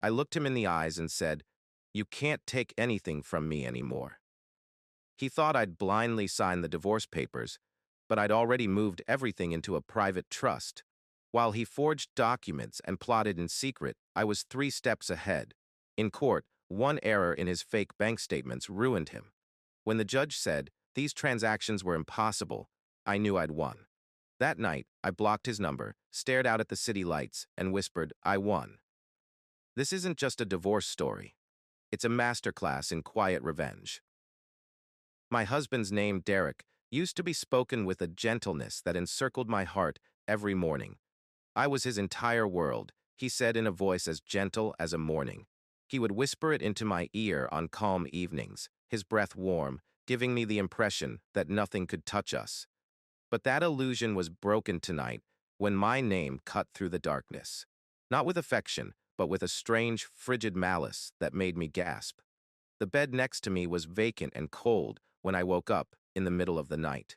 I looked him in the eyes and said, "You can't take anything from me anymore." He thought I'd blindly sign the divorce papers, but I'd already moved everything into a private trust. While he forged documents and plotted in secret, I was 3 steps ahead. In court, one error in his fake bank statements ruined him. When the judge said these transactions were impossible, I knew I'd won. That night, I blocked his number, stared out at the city lights, and whispered, "I won." This isn't just a divorce story. It's a masterclass in quiet revenge. My husband's name, Derek, used to be spoken with a gentleness that encircled my heart every morning. I was his entire world, he said in a voice as gentle as a morning. He would whisper it into my ear on calm evenings, his breath warm, giving me the impression that nothing could touch us. But that illusion was broken tonight when my name cut through the darkness. Not with affection, but with a strange, frigid malice that made me gasp. The bed next to me was vacant and cold when I woke up in the middle of the night.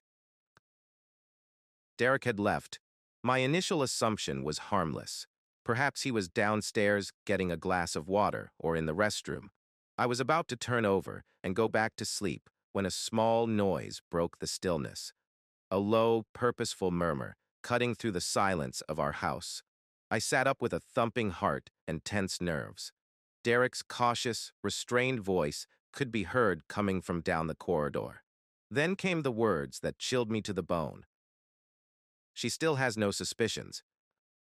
Derek had left. My initial assumption was harmless. Perhaps he was downstairs getting a glass of water or in the restroom. I was about to turn over and go back to sleep when a small noise broke the stillness. A low, purposeful murmur cutting through the silence of our house. I sat up with a thumping heart and tense nerves. Derek's cautious, restrained voice could be heard coming from down the corridor. Then came the words that chilled me to the bone. "She still has no suspicions."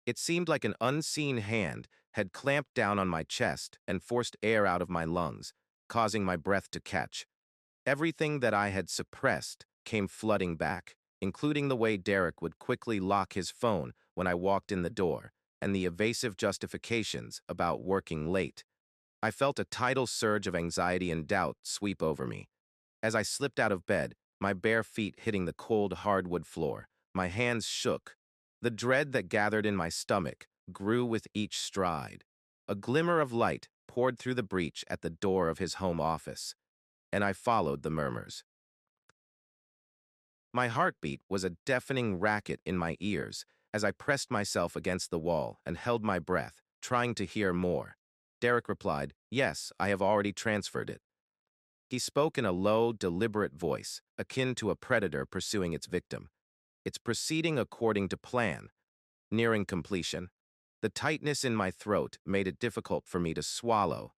It seemed like an unseen hand had clamped down on my chest and forced air out of my lungs, causing my breath to catch. Everything that I had suppressed came flooding back, including the way Derek would quickly lock his phone when I walked in the door, and the evasive justifications about working late. I felt a tidal surge of anxiety and doubt sweep over me. As I slipped out of bed, my bare feet hitting the cold hardwood floor, my hands shook. The dread that gathered in my stomach grew with each stride. A glimmer of light poured through the breach at the door of his home office, and I followed the murmurs. My heartbeat was a deafening racket in my ears as I pressed myself against the wall and held my breath, trying to hear more. Derek replied, "Yes, I have already transferred it." He spoke in a low, deliberate voice, akin to a predator pursuing its victim. "It's proceeding according to plan, nearing completion." The tightness in my throat made it difficult for me to swallow.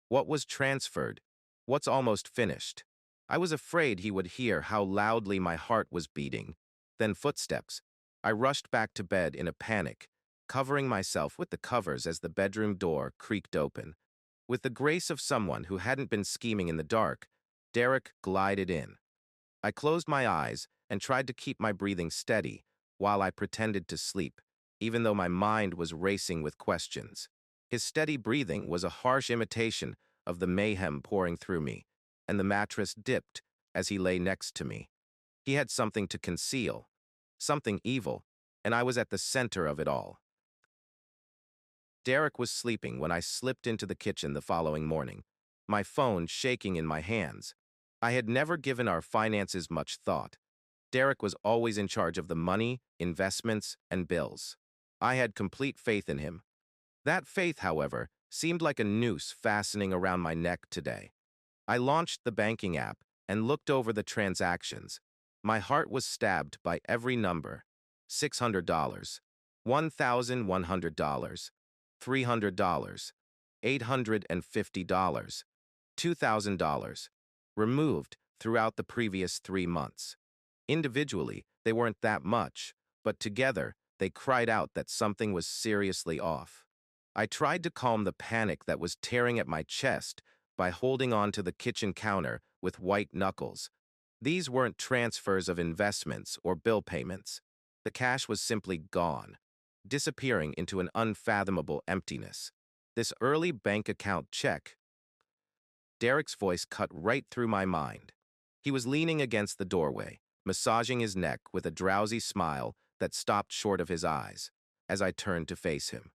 What was transferred? What's almost finished? I was afraid he would hear how loudly my heart was beating. Then footsteps. I rushed back to bed in a panic, covering myself with the covers as the bedroom door creaked open. With the grace of someone who hadn't been scheming in the dark, Derek glided in. I closed my eyes and tried to keep my breathing steady while I pretended to sleep, even though my mind was racing with questions. His steady breathing was a harsh imitation of the mayhem pouring through me, and the mattress dipped as he lay next to me. He had something to conceal, something evil, and I was at the center of it all. Derek was sleeping when I slipped into the kitchen the following morning, my phone shaking in my hands. I had never given our finances much thought. Derek was always in charge of the money, investments, and bills. I had complete faith in him. That faith, however, seemed like a noose fastening around my neck today. I launched the banking app and looked over the transactions. My heart was stabbed by every number. $600, $1,100, $300, $850, $2,000, removed throughout the previous 3 months. Individually, they weren't that much, but together, they cried out that something was seriously off. I tried to calm the panic that was tearing at my chest by holding on to the kitchen counter with white knuckles. These weren't transfers of investments or bill payments. The cash was simply gone, disappearing into an unfathomable emptiness. This early bank account check. Derek's voice cut right through my mind. He was leaning against the doorway, massaging his neck with a drowsy smile that stopped short of his eyes as I turned to face him.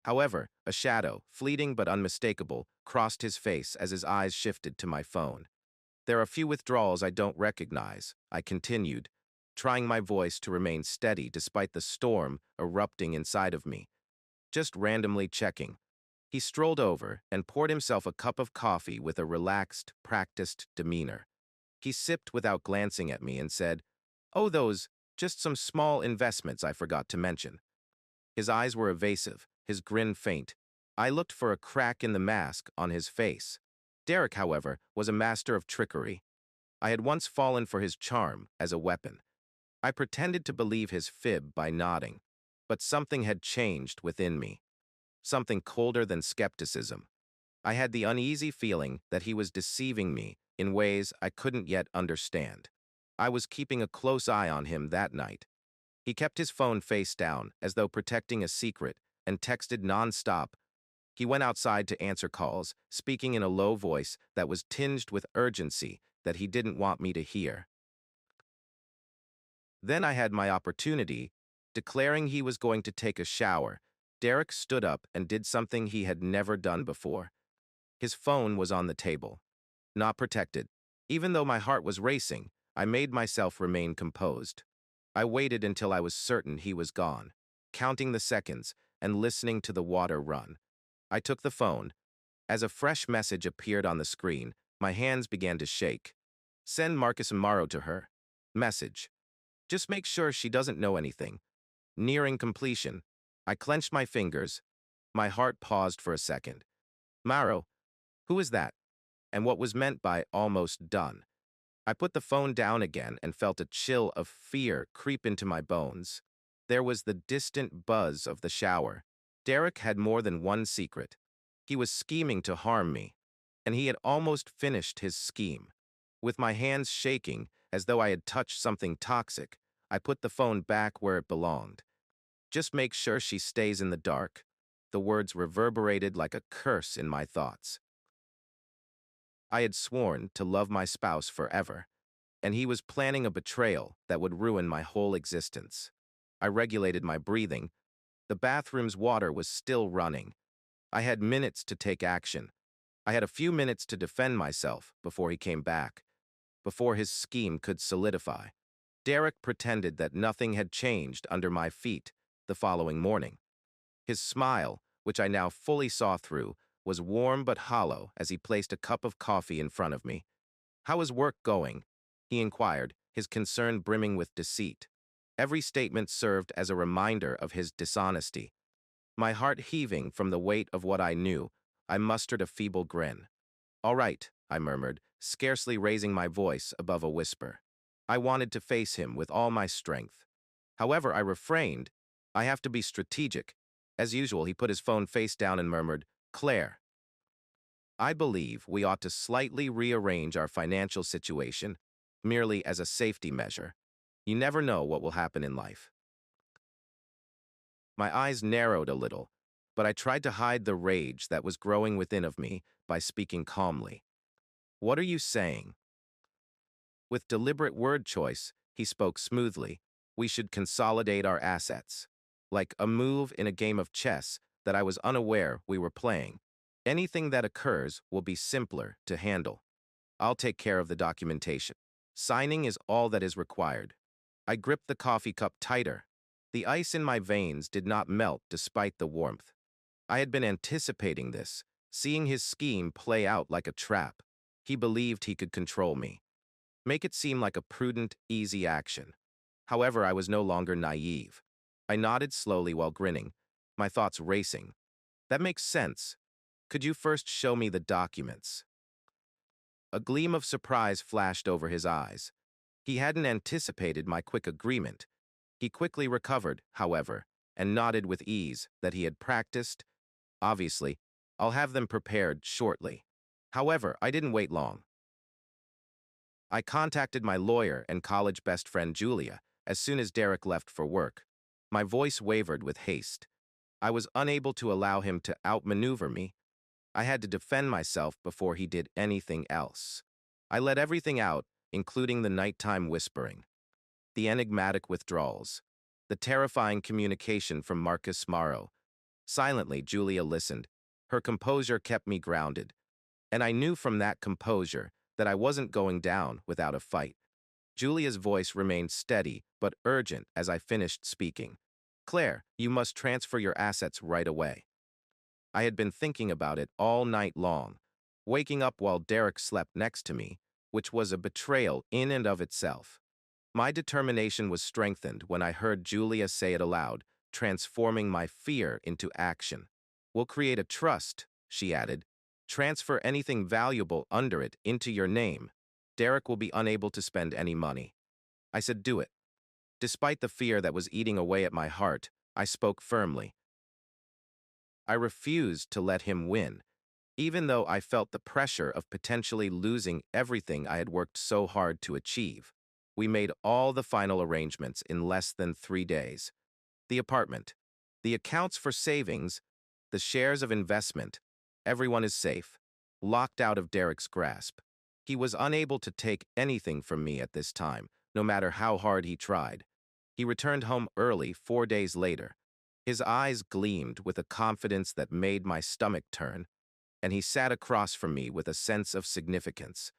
However, a shadow, fleeting but unmistakable, crossed his face as his eyes shifted to my phone. "There are a few withdrawals I don't recognize," I continued, trying my voice to remain steady despite the storm erupting inside of me. just randomly checking. He strolled over and poured himself a cup of coffee with a relaxed, practiced demeanor. He sipped without glancing at me and said, "Oh, those, just some small investments I forgot to mention." His eyes were evasive, his grin faint. I looked for a crack in the mask on his face. Derek, however, was a master of trickery. I had once fallen for his charm as a weapon. I pretended to believe his fib by nodding, but something had changed within me. Something colder than skepticism. I had the uneasy feeling that he was deceiving me in ways I couldn't yet understand. I was keeping a close eye on him that night. He kept his phone face down, as though protecting a secret, and texted nonstop. He went outside to answer calls, speaking in a low voice that was tinged with urgency that he didn't want me to hear. Then I had my opportunity. Declaring he was going to take a shower, Derek stood up and did something he had never done before. His phone was on the table, not protected. Even though my heart was racing, I made myself remain composed. I waited until I was certain he was gone, counting the seconds and listening to the water run. I took the phone. As a fresh message appeared on the screen, my hands began to shake. Send Marcus Amaro to her. Message. Just make sure she doesn't know anything. Nearing completion. I clenched my fingers. My heart paused for a second. Maro, who is that? And what was meant by almost done? I put the phone down again and felt a chill of fear creep into my bones. There was the distant buzz of the shower. Derek had more than one secret. He was scheming to harm me, and he had almost finished his scheme. With my hands shaking, as though I had touched something toxic, I put the phone back where it belonged. Just make sure she stays in the dark. The words reverberated like a curse in my thoughts. I had sworn to love my spouse forever, and he was planning a betrayal that would ruin my whole existence. I regulated my breathing. The bathroom's water was still running. I had minutes to take action. I had a few minutes to defend myself before he came back, before his scheme could solidify. Derek pretended that nothing had changed under my feet the following morning. His smile, which I now fully saw through, was warm but hollow as he placed a cup of coffee in front of me. "How is work going?" he inquired, his concern brimming with deceit. Every statement served as a reminder of his dishonesty. My heart heaving from the weight of what I knew, I mustered a feeble grin. "All right," I murmured, scarcely raising my voice above a whisper. I wanted to face him with all my strength. However, I refrained. I have to be strategic. As usual, he put his phone face down and murmured, "Claire, I believe we ought to slightly rearrange our financial situation, merely as a safety measure. You never know what will happen in life." My eyes narrowed a little, but I tried to hide the rage that was growing within of me by speaking calmly. "What are you saying?" With deliberate word choice, he spoke smoothly. "We should consolidate our assets. Like a move in a game of chess that I was unaware we were playing. Anything that occurs will be simpler to handle. I'll take care of the documentation. Signing is all that is required." I gripped the coffee cup tighter. The ice in my veins did not melt despite the warmth. I had been anticipating this, seeing his scheme play out like a trap. He believed he could control me, make it seem like a prudent, easy action. However, I was no longer naive. I nodded slowly while grinning, my thoughts racing. "That makes sense. Could you first show me the documents?" A gleam of surprise flashed over his eyes. He hadn't anticipated my quick agreement. He quickly recovered, however, and nodded with ease that he had practiced. "Obviously, I'll have them prepared shortly." However, I didn't wait long. I contacted my lawyer and college best friend Julia as soon as Derek left for work. My voice wavered with haste. I was unable to allow him to outmaneuver me. I had to defend myself before he did anything else. I let everything out, including the nighttime whispering, the enigmatic withdrawals, the terrifying communication from Marcus Morrow. Silently, Julia listened. Her composure kept me grounded, and I knew from that composure that I wasn't going down without a fight. Julia's voice remained steady but urgent as I finished speaking. Claire, you must transfer your assets right away. I had been thinking about it all night long, waking up while Derek slept next to me, which was a betrayal in and of itself. My determination was strengthened when I heard Julia say it aloud, transforming my fear into action. We'll create a trust, she added. Transfer anything valuable under it into your name. Derek will be unable to spend any money. I said, do it. Despite the fear that was eating away at my heart, I spoke firmly. I refused to let him win, even though I felt the pressure of potentially losing everything I had worked so hard to achieve. We made all the final arrangements in less than 3 days. The apartment, the accounts for savings, the shares of investment, everyone is safe, locked out of Derek's grasp. He was unable to take anything from me at this time, no matter how hard he tried. He returned home early 4 days later. His eyes gleamed with a confidence that made my stomach turn, and he sat across from me with a sense of significance.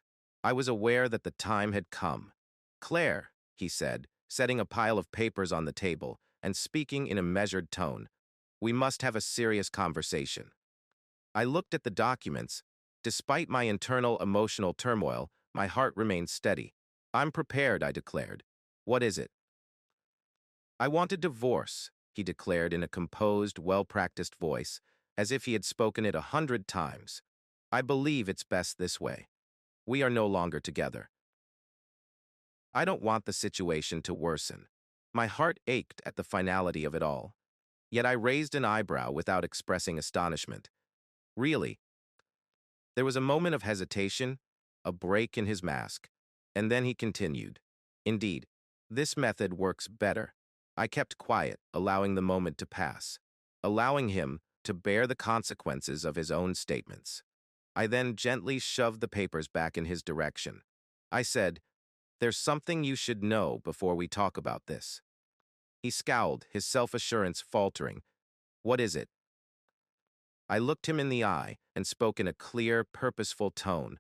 I was aware that the time had come. Claire, he said, setting a pile of papers on the table and speaking in a measured tone, we must have a serious conversation. I looked at the documents. Despite my internal emotional turmoil, my heart remained steady. I'm prepared, I declared. What is it? I want a divorce, he declared in a composed, well-practiced voice, as if he had spoken it 100 times. I believe it's best this way. We are no longer together. I don't want the situation to worsen. My heart ached at the finality of it all. Yet I raised an eyebrow without expressing astonishment. Really? There was a moment of hesitation, a break in his mask, and then he continued. Indeed, this method works better. I kept quiet, allowing the moment to pass, allowing him to bear the consequences of his own statements. I then gently shoved the papers back in his direction. I said, there's something you should know before we talk about this. He scowled, his self-assurance faltering. What is it? I looked him in the eye and spoke in a clear, purposeful tone.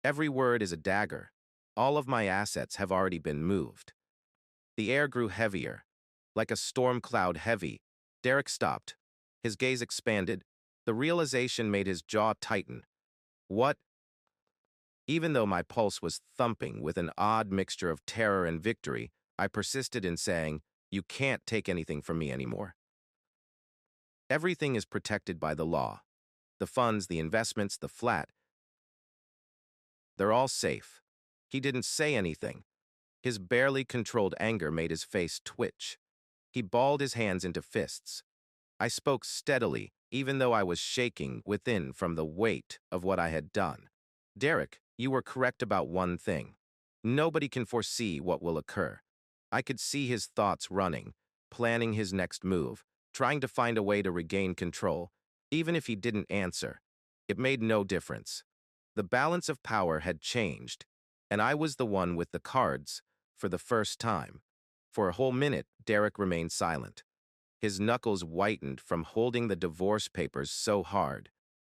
Every word is a dagger. All of my assets have already been moved. The air grew heavier, like a storm cloud heavy. Derek stopped. His gaze expanded. The realization made his jaw tighten. What? Even though my pulse was thumping with an odd mixture of terror and victory, I persisted in saying, you can't take anything from me anymore. Everything is protected by the law. The funds, the investments, the flat. They're all safe. He didn't say anything. His barely controlled anger made his face twitch. He balled his hands into fists. I spoke steadily, even though I was shaking within from the weight of what I had done. Derek, you were correct about one thing. Nobody can foresee what will occur. I could see his thoughts running, planning his next move, trying to find a way to regain control. Even if he didn't answer, it made no difference. The balance of power had changed, and I was the one with the cards for the first time. For a whole minute, Derek remained silent. His knuckles whitened from holding the divorce papers so hard.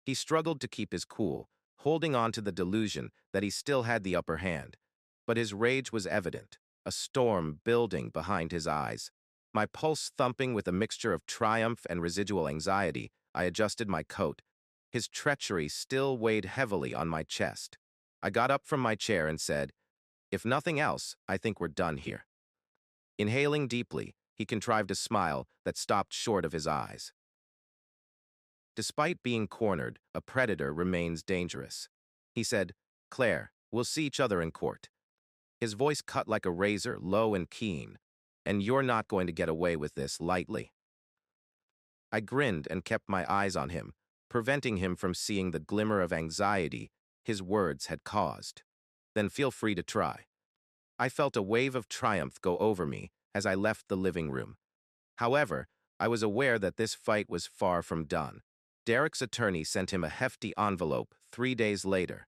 He struggled to keep his cool, holding on to the delusion that he still had the upper hand. But his rage was evident, a storm building behind his eyes. My pulse thumping with a mixture of triumph and residual anxiety, I adjusted my coat. His treachery still weighed heavily on my chest. I got up from my chair and said, if nothing else, I think we're done here. Inhaling deeply, he contrived a smile that stopped short of his eyes. Despite being cornered, a predator remains dangerous. He said, Claire, we'll see each other in court. His voice cut like a razor, low and keen. And you're not going to get away with this lightly. I grinned and kept my eyes on him, preventing him from seeing the glimmer of anxiety his words had caused. Then feel free to try. I felt a wave of triumph go over me as I left the living room. However, I was aware that this fight was far from done. Derek's attorney sent him a hefty envelope 3 days later,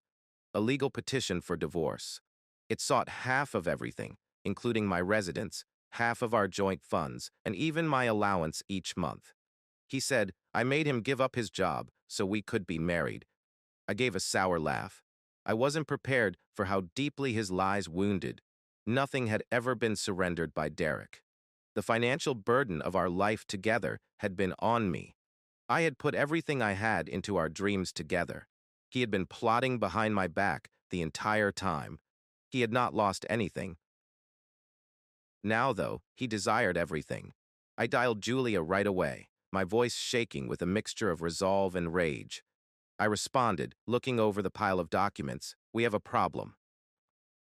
a legal petition for divorce. It sought half of everything, including my residence, half of our joint funds, and even my allowance each month. He said, I made him give up his job so we could be married. I gave a sour laugh. I wasn't prepared for how deeply his lies wounded. Nothing had ever been surrendered by Derek. The financial burden of our life together had been on me. I had put everything I had into our dreams together. He had been plotting behind my back the entire time. He had not lost anything. Now, though, he desired everything. I dialed Julia right away, my voice shaking with a mixture of resolve and rage. I responded, looking over the pile of documents, "We have a problem."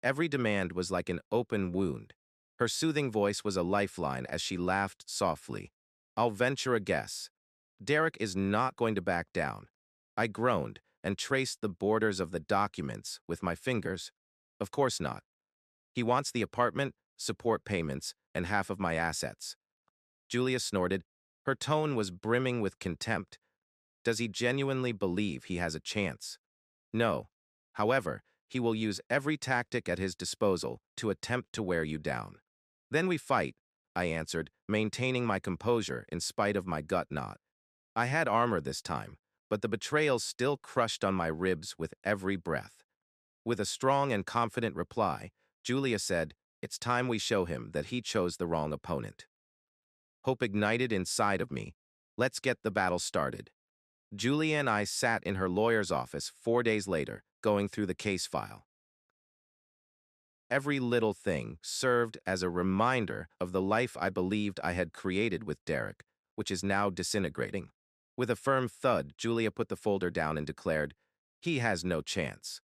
Every demand was like an open wound. Her soothing voice was a lifeline as she laughed softly. "I'll venture a guess. Derek is not going to back down." I groaned and traced the borders of the documents with my fingers. "Of course not. He wants the apartment, support payments, and half of my assets." Julia snorted. Her tone was brimming with contempt. "Does he genuinely believe he has a chance?" "No. However, he will use every tactic at his disposal to attempt to wear you down." "Then we fight," I answered, maintaining my composure in spite of my gut knot. I had armor this time, but the betrayal still crushed on my ribs with every breath. With a strong and confident reply, Julia said, "It's time we show him that he chose the wrong opponent." Hope ignited inside of me. Let's get the battle started. Julia and I sat in her lawyer's office 4 days later, going through the case file. Every little thing served as a reminder of the life I believed I had created with Derek, which is now disintegrating. With a firm thud, Julia put the folder down and declared, "He has no chance.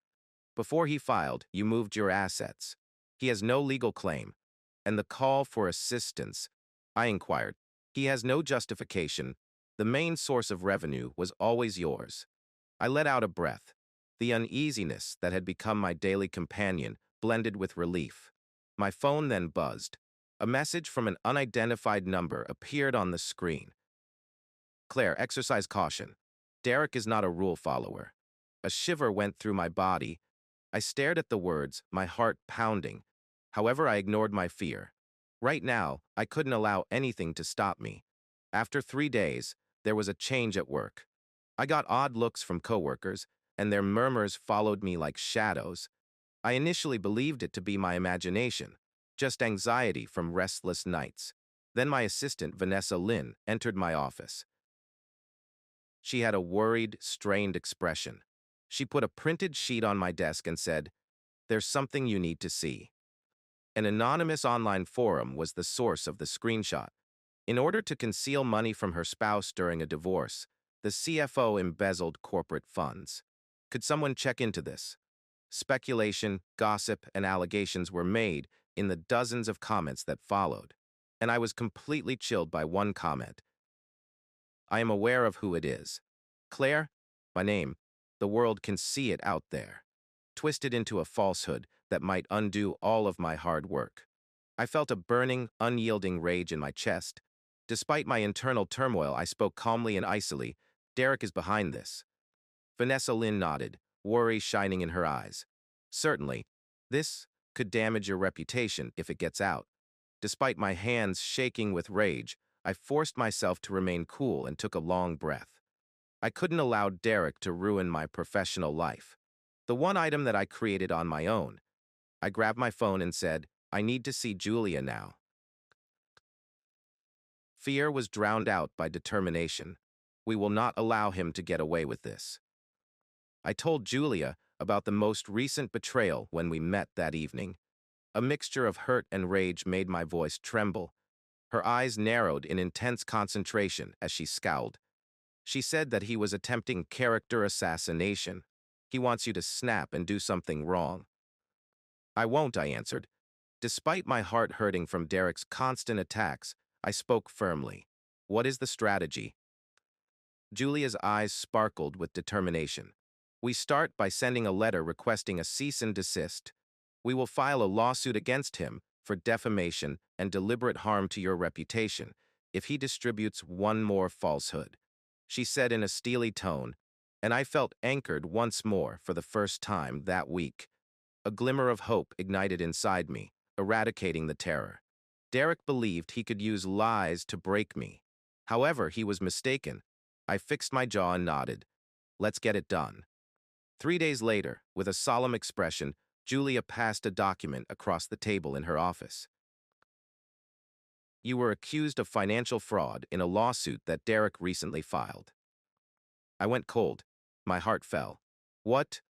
Before he filed, you moved your assets. He has no legal claim." And the call for assistance, I inquired. "He has no justification. The main source of revenue was always yours." I let out a breath. The uneasiness that had become my daily companion blended with relief. My phone then buzzed. A message from an unidentified number appeared on the screen. "Claire, exercise caution. Derek is not a rule follower." A shiver went through my body. I stared at the words, my heart pounding. However, I ignored my fear. Right now, I couldn't allow anything to stop me. After 3 days, there was a change at work. I got odd looks from coworkers, and their murmurs followed me like shadows. I initially believed it to be my imagination, just anxiety from restless nights. Then my assistant, Vanessa Lynn, entered my office. She had a worried, strained expression. She put a printed sheet on my desk and said, "There's something you need to see." An anonymous online forum was the source of the screenshot. In order to conceal money from her spouse during a divorce, the CFO embezzled corporate funds. Could someone check into this? Speculation, gossip, and allegations were made in the dozens of comments that followed, and I was completely chilled by one comment. "I am aware of who it is. Claire, my name. The world can see it out there." Twisted into a falsehood that might undo all of my hard work. I felt a burning, unyielding rage in my chest. Despite my internal turmoil, I spoke calmly and icily. "Derek is behind this." Vanessa Lynn nodded, worry shining in her eyes. "Certainly. This could damage your reputation if it gets out." Despite my hands shaking with rage, I forced myself to remain cool and took a long breath. I couldn't allow Derek to ruin my professional life. The one item that I created on my own. I grabbed my phone and said, "I need to see Julia now." Fear was drowned out by determination. We will not allow him to get away with this. I told Julia about the most recent betrayal when we met that evening. A mixture of hurt and rage made my voice tremble. Her eyes narrowed in intense concentration as she scowled. She said that he was attempting character assassination. "He wants you to snap and do something wrong." "I won't," I answered. Despite my heart hurting from Derek's constant attacks, I spoke firmly. "What is the strategy?" Julia's eyes sparkled with determination. "We start by sending a letter requesting a cease and desist. We will file a lawsuit against him for defamation and deliberate harm to your reputation if he distributes one more falsehood," she said in a steely tone, and I felt anchored once more for the first time that week. A glimmer of hope ignited inside me, eradicating the terror. Derek believed he could use lies to break me. However, he was mistaken. I fixed my jaw and nodded. "Let's get it done." 3 days later, with a solemn expression, Julia passed a document across the table in her office. You were accused of financial fraud in a lawsuit that Derek recently filed. I went cold. My heart fell. What?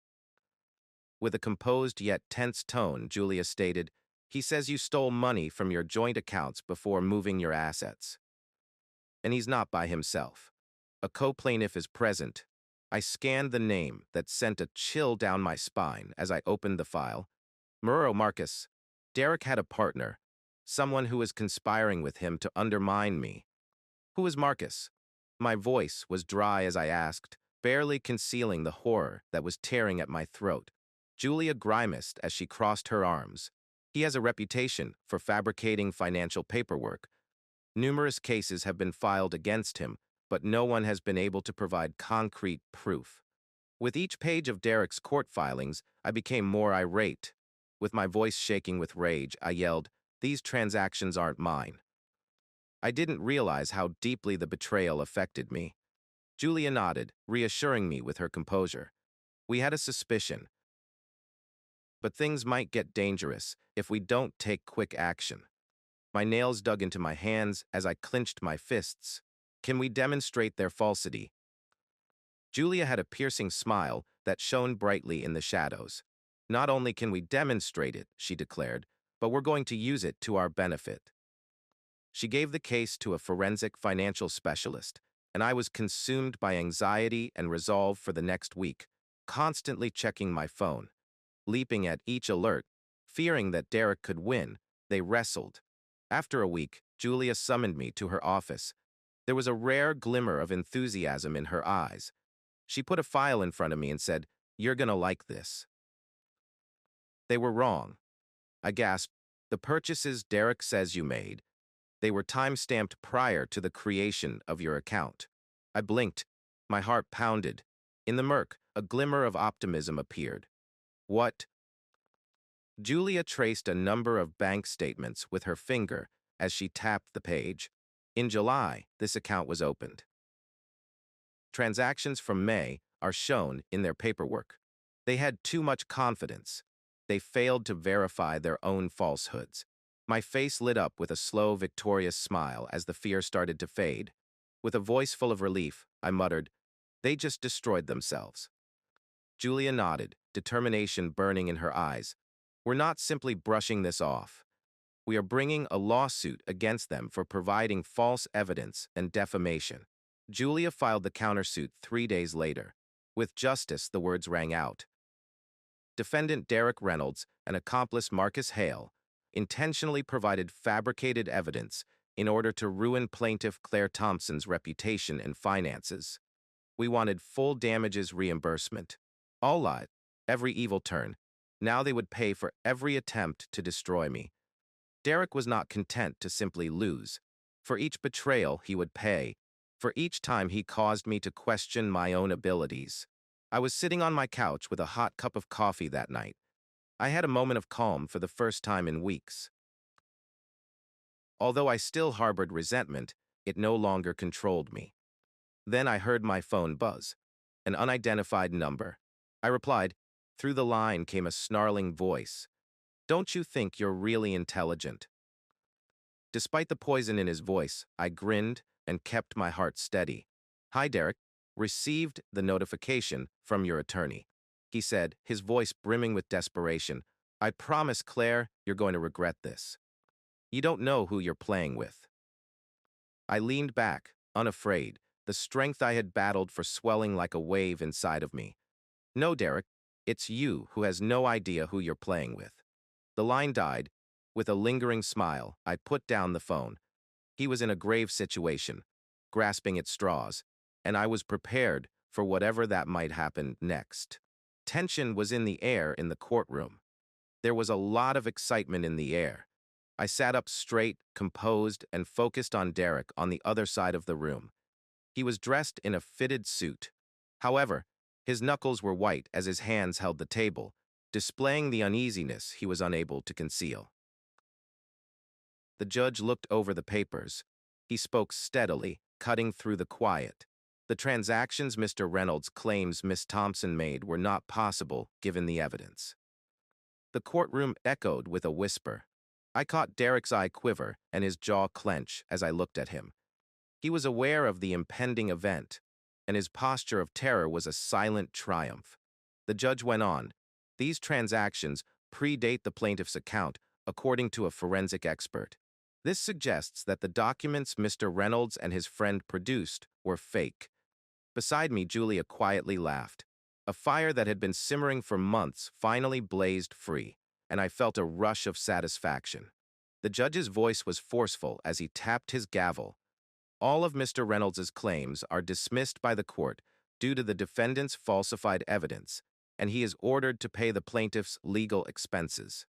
With a composed yet tense tone, Julia stated, he says you stole money from your joint accounts before moving your assets. And he's not by himself. A co-plaintiff is present. I scanned the name that sent a chill down my spine as I opened the file. Murrow Marcus. Derek had a partner, someone who was conspiring with him to undermine me. Who is Marcus? My voice was dry as I asked, barely concealing the horror that was tearing at my throat. Julia grimaced as she crossed her arms. He has a reputation for fabricating financial paperwork. Numerous cases have been filed against him, but no one has been able to provide concrete proof. With each page of Derek's court filings, I became more irate. With my voice shaking with rage, I yelled, "These transactions aren't mine." I didn't realize how deeply the betrayal affected me. Julia nodded, reassuring me with her composure. We had a suspicion, but things might get dangerous if we don't take quick action. My nails dug into my hands as I clenched my fists. Can we demonstrate their falsity? Julia had a piercing smile that shone brightly in the shadows. Not only can we demonstrate it, she declared, but we're going to use it to our benefit. She gave the case to a forensic financial specialist, and I was consumed by anxiety and resolve for the next week, constantly checking my phone. Leaping at each alert, fearing that Derek could win, they wrestled. After a week, Julia summoned me to her office. There was a rare glimmer of enthusiasm in her eyes. She put a file in front of me and said, "You're gonna like this." They were wrong. I gasped. The purchases Derek says you made, they were time-stamped prior to the creation of your account. I blinked. My heart pounded. In the murk, a glimmer of optimism appeared. What? Julia traced a number of bank statements with her finger as she tapped the page. In July, this account was opened. Transactions from May are shown in their paperwork. They had too much confidence. They failed to verify their own falsehoods. My face lit up with a slow, victorious smile as the fear started to fade. With a voice full of relief, I muttered, "They just destroyed themselves." Julia nodded, determination burning in her eyes. "We're not simply brushing this off. We are bringing a lawsuit against them for providing false evidence and defamation." Julia filed the countersuit 3 days later. With justice, the words rang out. Defendant Derek Reynolds and accomplice Marcus Hale intentionally provided fabricated evidence in order to ruin plaintiff Claire Thompson's reputation and finances. We wanted full damages reimbursement. All lied, every evil turn. Now they would pay for every attempt to destroy me. Derek was not content to simply lose. For each betrayal, he would pay. For each time he caused me to question my own abilities. I was sitting on my couch with a hot cup of coffee that night. I had a moment of calm for the first time in weeks. Although I still harbored resentment, it no longer controlled me. Then I heard my phone buzz, an unidentified number. I replied. Through the line came a snarling voice. "Don't you think you're really intelligent?" Despite the poison in his voice, I grinned and kept my heart steady. "Hi, Derek. Received the notification from your attorney," he said, his voice brimming with desperation. "I promise, Claire, you're going to regret this. You don't know who you're playing with." I leaned back, unafraid, the strength I had battled for swelling like a wave inside of me. "No, Derek, it's you who has no idea who you're playing with." The line died. With a lingering smile, I put down the phone. He was in a grave situation, grasping at straws, and I was prepared for whatever that might happen next. Tension was in the air in the courtroom. There was a lot of excitement in the air. I sat up straight, composed, and focused on Derek on the other side of the room. He was dressed in a fitted suit. However, his knuckles were white as his hands held the table, displaying the uneasiness he was unable to conceal. The judge looked over the papers. He spoke steadily, cutting through the quiet. The transactions Mr. Reynolds claims Miss Thompson made were not possible given the evidence. The courtroom echoed with a whisper. I caught Derek's eye quiver and his jaw clench as I looked at him. He was aware of the impending event, and his posture of terror was a silent triumph. The judge went on. These transactions predate the plaintiff's account, according to a forensic expert. This suggests that the documents Mr. Reynolds and his friend produced were fake. Beside me, Julia quietly laughed. A fire that had been simmering for months finally blazed free, and I felt a rush of satisfaction. The judge's voice was forceful as he tapped his gavel. All of Mr. Reynolds's claims are dismissed by the court due to the defendant's falsified evidence, and he is ordered to pay the plaintiff's legal expenses.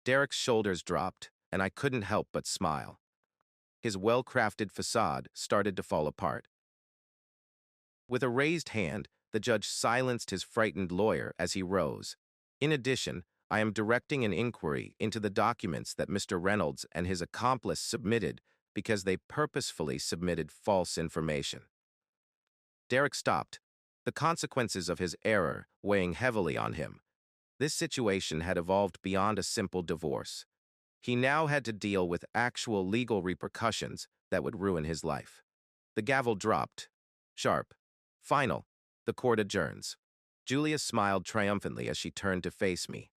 Derek's shoulders dropped, and I couldn't help but smile. His well-crafted facade started to fall apart. With a raised hand, the judge silenced his frightened lawyer as he rose. In addition, I am directing an inquiry into the documents that Mr. Reynolds and his accomplice submitted because they purposefully submitted false information. Derek stopped, the consequences of his error weighing heavily on him. This situation had evolved beyond a simple divorce. He now had to deal with actual legal repercussions that would ruin his life. The gavel dropped. Sharp. Final. The court adjourns. Julia smiled triumphantly as she turned to face me.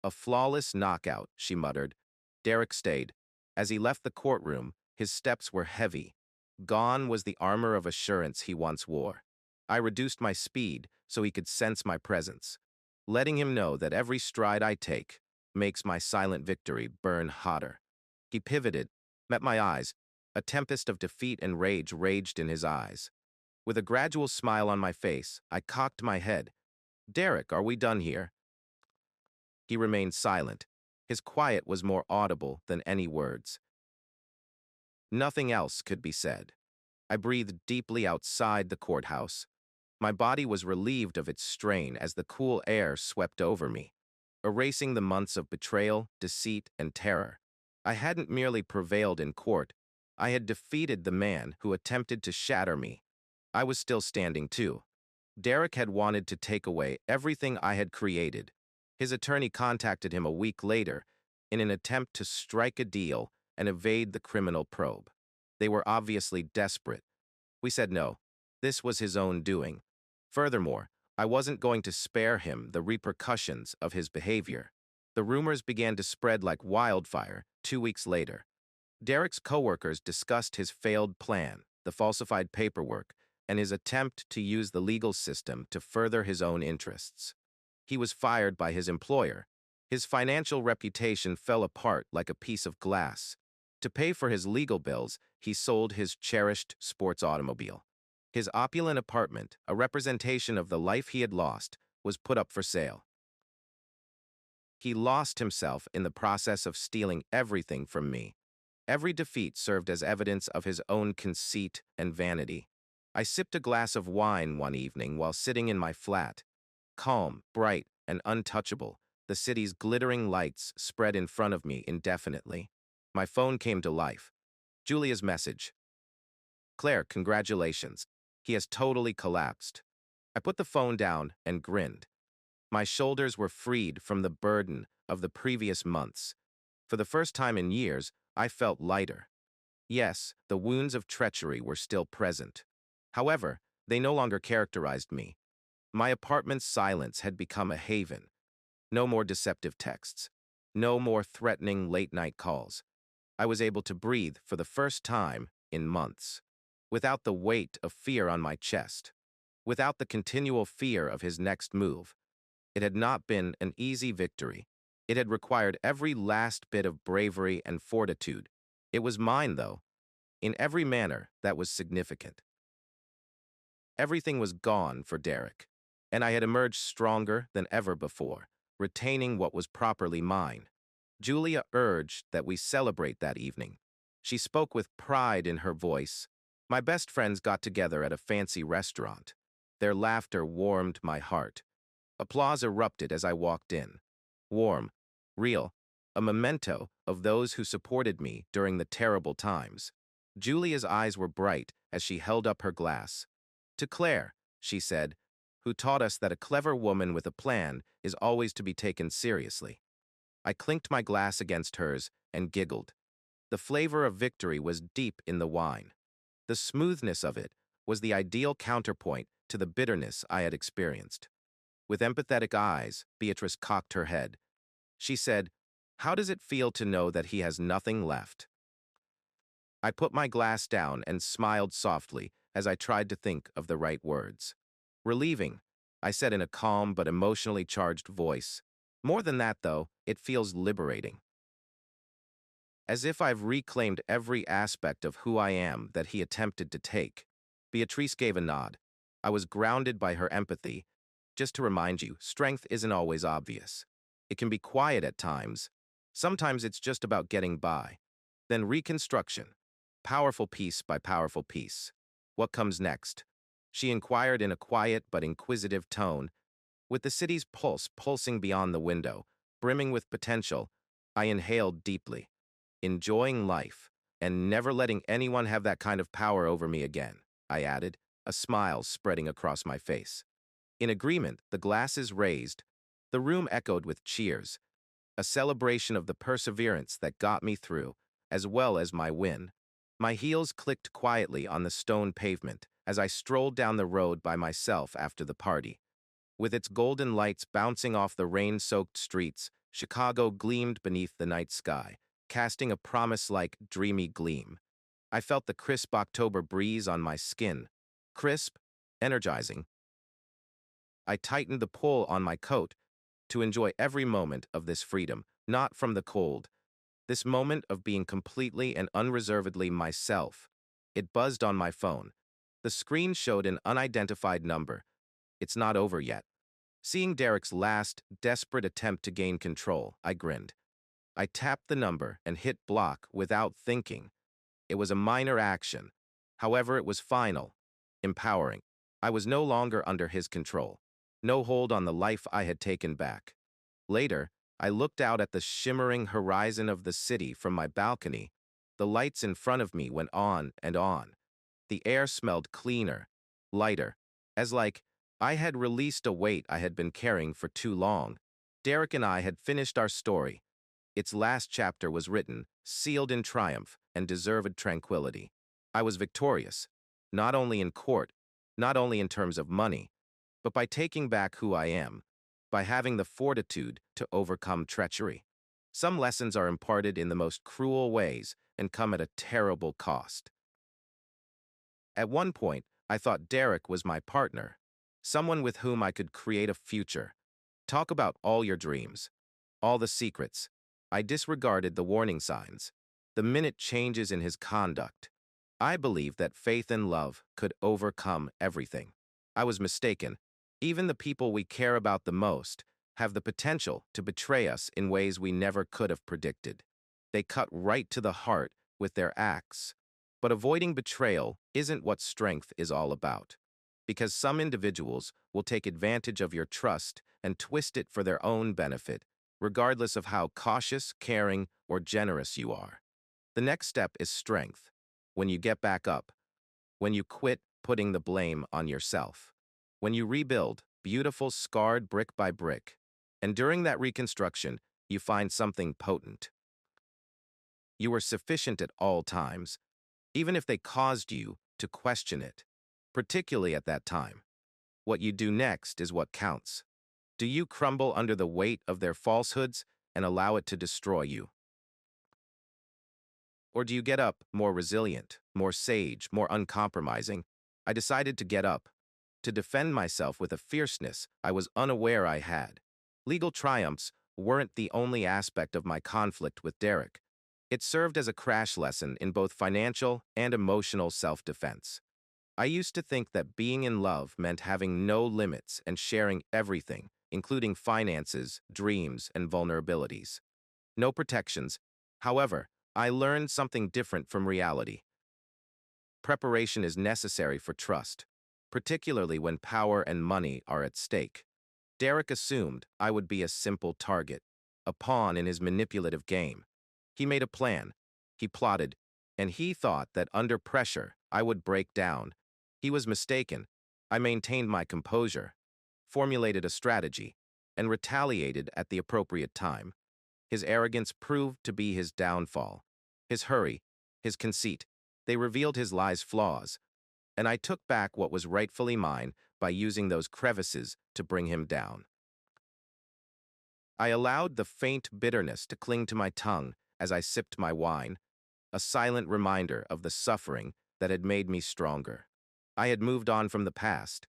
A flawless knockout, she muttered. Derek stayed. As he left the courtroom, his steps were heavy. Gone was the armor of assurance he once wore. I reduced my speed so he could sense my presence, letting him know that every stride I take makes my silent victory burn hotter. He pivoted, met my eyes. A tempest of defeat and rage raged in his eyes. With a gradual smile on my face, I cocked my head. Derek, are we done here? He remained silent. His quiet was more audible than any words. Nothing else could be said. I breathed deeply outside the courthouse. My body was relieved of its strain as the cool air swept over me, erasing the months of betrayal, deceit, and terror. I hadn't merely prevailed in court. I had defeated the man who attempted to shatter me. I was still standing too. Derek had wanted to take away everything I had created. His attorney contacted him a week later in an attempt to strike a deal and evade the criminal probe. They were obviously desperate. We said no. This was his own doing. Furthermore, I wasn't going to spare him the repercussions of his behavior. The rumors began to spread like wildfire 2 weeks later. Derek's coworkers discussed his failed plan, the falsified paperwork, and his attempt to use the legal system to further his own interests. He was fired by his employer. His financial reputation fell apart like a piece of glass. To pay for his legal bills, he sold his cherished sports automobile. His opulent apartment, a representation of the life he had lost, was put up for sale. He lost himself in the process of stealing everything from me. Every defeat served as evidence of his own conceit and vanity. I sipped a glass of wine one evening while sitting in my flat. Calm, bright, and untouchable, the city's glittering lights spread in front of me indefinitely. My phone came to life. Julia's message. Claire, congratulations. He has totally collapsed. I put the phone down and grinned. My shoulders were freed from the burden of the previous months. For the first time in years, I felt lighter. Yes, the wounds of treachery were still present. However, they no longer characterized me. My apartment's silence had become a haven. No more deceptive texts. No more threatening late-night calls. I was able to breathe for the first time in months, without the weight of fear on my chest, without the continual fear of his next move. It had not been an easy victory. It had required every last bit of bravery and fortitude. It was mine, though, in every manner that was significant. Everything was gone for Derek, and I had emerged stronger than ever before, retaining what was properly mine. Julia urged that we celebrate that evening. She spoke with pride in her voice. My best friends got together at a fancy restaurant. Their laughter warmed my heart. Applause erupted as I walked in. Warm, real, a memento of those who supported me during the terrible times. Julia's eyes were bright as she held up her glass. To Claire, she said, who taught us that a clever woman with a plan is always to be taken seriously. I clinked my glass against hers and giggled. The flavor of victory was deep in the wine. The smoothness of it was the ideal counterpoint to the bitterness I had experienced. With empathetic eyes, Beatrice cocked her head. She said, "How does it feel to know that he has nothing left?" I put my glass down and smiled softly as I tried to think of the right words. "Relieving," I said in a calm but emotionally charged voice. "More than that, though, it feels liberating. As if I've reclaimed every aspect of who I am that he attempted to take." Beatrice gave a nod. I was grounded by her empathy. Just to remind you, strength isn't always obvious. It can be quiet at times. Sometimes it's just about getting by. Then reconstruction. Powerful piece by powerful piece. "What comes next?" she inquired in a quiet but inquisitive tone. With the city's pulse pulsing beyond the window, brimming with potential, I inhaled deeply. "Enjoying life, and never letting anyone have that kind of power over me again," I added, a smile spreading across my face. In agreement, the glasses raised. The room echoed with cheers, a celebration of the perseverance that got me through, as well as my win. My heels clicked quietly on the stone pavement as I strolled down the road by myself after the party. With its golden lights bouncing off the rain-soaked streets, Chicago gleamed beneath the night sky, casting a promise-like dreamy gleam. I felt the crisp October breeze on my skin. Crisp, energizing. I tightened the pull on my coat to enjoy every moment of this freedom, not from the cold. This moment of being completely and unreservedly myself. It buzzed on my phone. The screen showed an unidentified number. It's not over yet. Seeing Derek's last, desperate attempt to gain control, I grinned. I tapped the number and hit block without thinking. It was a minor action. However, it was final, empowering. I was no longer under his control. No hold on the life I had taken back. Later, I looked out at the shimmering horizon of the city from my balcony. The lights in front of me went on and on. The air smelled cleaner, lighter, as like I had released a weight I had been carrying for too long. Derek and I had finished our story. Its last chapter was written, sealed in triumph and deserved tranquility. I was victorious, not only in court, not only in terms of money, but by taking back who I am, by having the fortitude to overcome treachery. Some lessons are imparted in the most cruel ways and come at a terrible cost. At one point, I thought Derek was my partner, someone with whom I could create a future. Talk about all your dreams, all the secrets. I disregarded the warning signs, the minute changes in his conduct. I believed that faith and love could overcome everything. I was mistaken. Even the people we care about the most have the potential to betray us in ways we never could have predicted. They cut right to the heart with their acts. But avoiding betrayal isn't what strength is all about. Because some individuals will take advantage of your trust and twist it for their own benefit, regardless of how cautious, caring, or generous you are. The next step is strength. When you get back up. When you quit putting the blame on yourself. When you rebuild, beautiful scarred brick by brick. And during that reconstruction, you find something potent. You were sufficient at all times, even if they caused you to question it, particularly at that time. What you do next is what counts. Do you crumble under the weight of their falsehoods and allow it to destroy you? Or do you get up more resilient, more sage, more uncompromising? I decided to get up, to defend myself with a fierceness I was unaware I had. Legal triumphs weren't the only aspect of my conflict with Derek. It served as a crash lesson in both financial and emotional self-defense. I used to think that being in love meant having no limits and sharing everything, including finances, dreams, and vulnerabilities. No protections. However, I learned something different from reality. Preparation is necessary for trust, particularly when power and money are at stake. Derek assumed I would be a simple target, a pawn in his manipulative game. He made a plan, he plotted, and he thought that under pressure I would break down. He was mistaken. I maintained my composure, formulated a strategy, and retaliated at the appropriate time. His arrogance proved to be his downfall. His hurry, his conceit, they revealed his lies' flaws, and I took back what was rightfully mine by using those crevices to bring him down. I allowed the faint bitterness to cling to my tongue as I sipped my wine, a silent reminder of the suffering that had made me stronger. I had moved on from the past.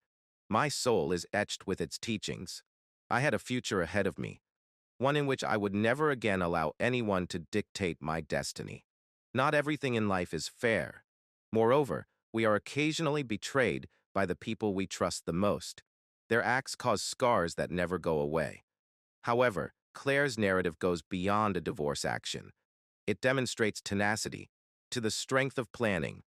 My soul is etched with its teachings. I had a future ahead of me, one in which I would never again allow anyone to dictate my destiny. Not everything in life is fair. Moreover, we are occasionally betrayed by the people we trust the most. Their acts cause scars that never go away. However, Claire's narrative goes beyond a divorce action. It demonstrates tenacity, to the strength of planning,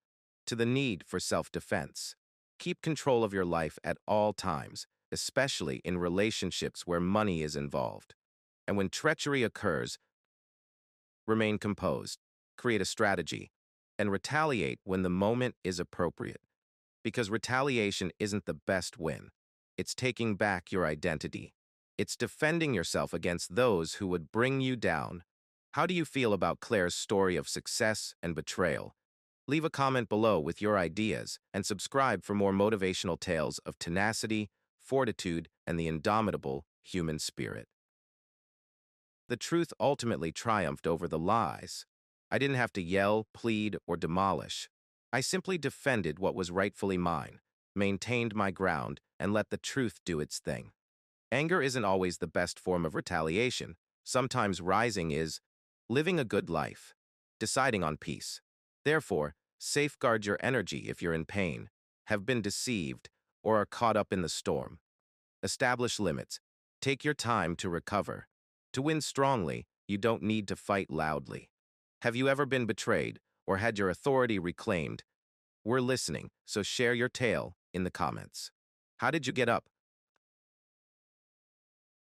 to the need for self-defense. Keep control of your life at all times, especially in relationships where money is involved. And when treachery occurs, remain composed, create a strategy, and retaliate when the moment is appropriate. Because retaliation isn't the best win. It's taking back your identity. It's defending yourself against those who would bring you down. How do you feel about Claire's story of success and betrayal? Leave a comment below with your ideas and subscribe for more motivational tales of tenacity, fortitude, and the indomitable human spirit. The truth ultimately triumphed over the lies. I didn't have to yell, plead, or demolish. I simply defended what was rightfully mine, maintained my ground, and let the truth do its thing. Anger isn't always the best form of retaliation. Sometimes rising is living a good life, deciding on peace. Therefore, safeguard your energy if you're in pain, have been deceived, or are caught up in the storm. Establish limits. Take your time to recover. To win strongly, you don't need to fight loudly. Have you ever been betrayed or had your authority reclaimed? We're listening, so share your tale in the comments. How did you get up?